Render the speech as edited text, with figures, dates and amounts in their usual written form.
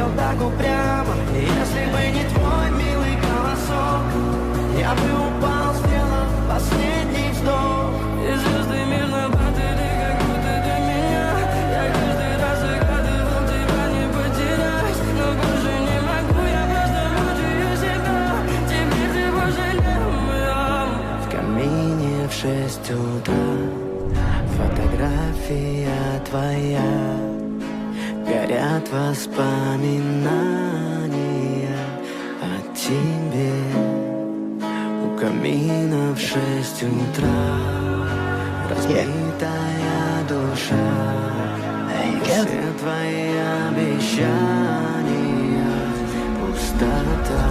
смотрел так упрямо. И если бы не твой милый голосок, я бы упал, сделав последний вздох. И звезды мирно падали, как будто до меня. Я каждый раз загадывал тебя не потерять, но больше не могу, я просто мучаю себя. Теперь ты пожалел меня. В камине в 6 утра фотография твоя, горят воспоминания о тебе. У камина в 6 утра разбитая душа, все твои обещания пустота.